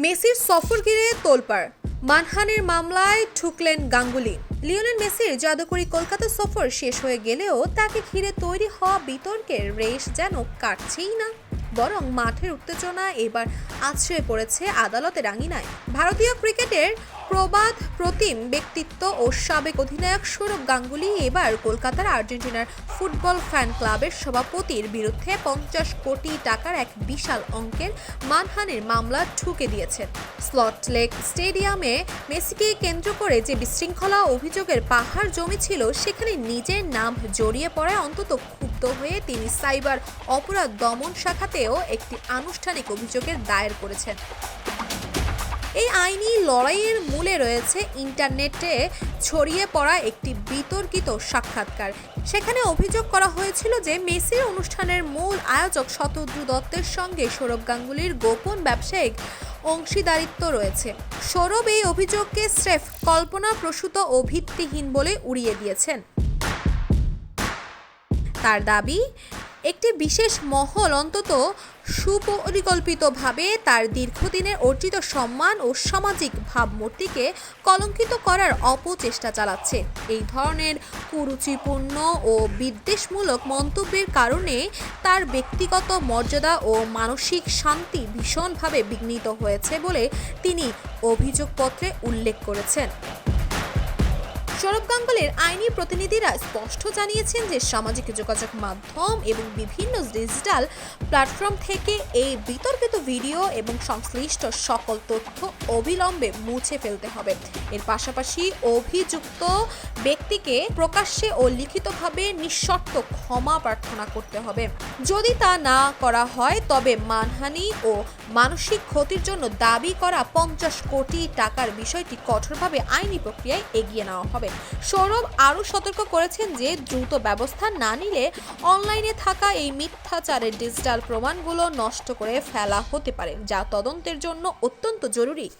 মেসির সফর ঘিরে তোলপাড়, মানহানির মামলায় ঠুকলেন গাঙ্গুলি। লিওনেল মেসির জাদুকরি কলকাতা সফর শেষ হয়ে গেলেও তাকে ঘিরে তৈরি হওয়া বিতর্কের রেশ যেন কাটছেই না, বরং মাঠের উত্তেজনা এবার আশ্রয় পড়েছে আদালতের আঙিনায়। ভারতীয় ক্রিকেটের প্রবাদ প্রতিম ব্যক্তিত্ব ও সাবেক অধিনায়ক সৌরভ গাঙ্গুলি এবার কলকাতার আর্জেন্টিনার ফুটবল ফ্যান ক্লাবের সভাপতির বিরুদ্ধে 50 কোটি টাকার এক বিশাল অঙ্কের মানহানির মামলা ঠুকে দিয়েছেন। সল্টলেক স্টেডিয়ামে মেসিকে কেন্দ্র করে যে বিশৃঙ্খলা অভিযোগের পাহাড় জমেছিল, সেখানে নিজের নাম জড়িয়ে পড়ায় অন্তত ক্ষুব্ধ হয়ে তিনি সাইবার অপরাধ দমন শাখাতেও একটি আনুষ্ঠানিক অভিযোগের দায়ের করেছেন। এই আইনি লড়াইয়ের মূলে রয়েছে ইন্টারনেটে ছড়িয়ে পড়া একটি বিতর্কিত সাক্ষাৎকার। সেখানে অভিযোগ করা হয়েছিল যে মেসির অনুষ্ঠানের মূল আয়োজক শতদ্রু দত্তের সঙ্গে সৌরভ গাঙ্গুলির গোপন ব্যবসায়িক অংশীদারিত্ব রয়েছে। সৌরভ এই অভিযোগকে স্রেফ কল্পনাপ্রসূত ও ভিত্তিহীন বলে উড়িয়ে দিয়েছেন। তার দাবি, একটি বিশেষ মহল অন্তত সুপরিকল্পিতভাবে তার দীর্ঘদিনের অর্জিত সম্মান ও সামাজিক ভাবমূর্তিকে কলঙ্কিত করার অপচেষ্টা চালাচ্ছে। এই ধরনের কুরুচিপূর্ণ ও বিদ্বেষমূলক মন্তব্যের কারণে তার ব্যক্তিগত মর্যাদা ও মানসিক শান্তি ভীষণভাবে বিঘ্নিত হয়েছে বলে তিনি অভিযোগপত্রে উল্লেখ করেছেন। সৌরভ গাঙ্গুলির আইনি প্রতিনিধিরা স্পষ্ট জানিয়েছেন যে সামাজিক যোগাযোগ মাধ্যম এবং বিভিন্ন ডিজিটাল প্ল্যাটফর্ম থেকে এই বিতর্কিত ভিডিও এবং সংশ্লিষ্ট সকল তথ্য অবিলম্বে মুছে ফেলতে হবে। এর পাশাপাশি অভিযুক্ত ব্যক্তিকে প্রকাশ্যে ও লিখিতভাবে নিঃশর্ত ক্ষমা প্রার্থনা করতে হবে। যদি তা না করা হয় তবে মানহানি ও মানসিক ক্ষতির জন্য দাবি করা 50 কোটি টাকার বিষয়টি কঠোরভাবে আইনি প্রক্রিয়ায় এগিয়ে নেওয়া হবে। সৌরভ আরও সতর্ক করেছেন যে দ্রুত ব্যবস্থা না নিলে অনলাইনে থাকা এই মিথ্যাচারের ডিজিটাল প্রমাণগুলো নষ্ট করে ফেলা হতে পারে, যা তদন্তের জন্য অত্যন্ত জরুরি।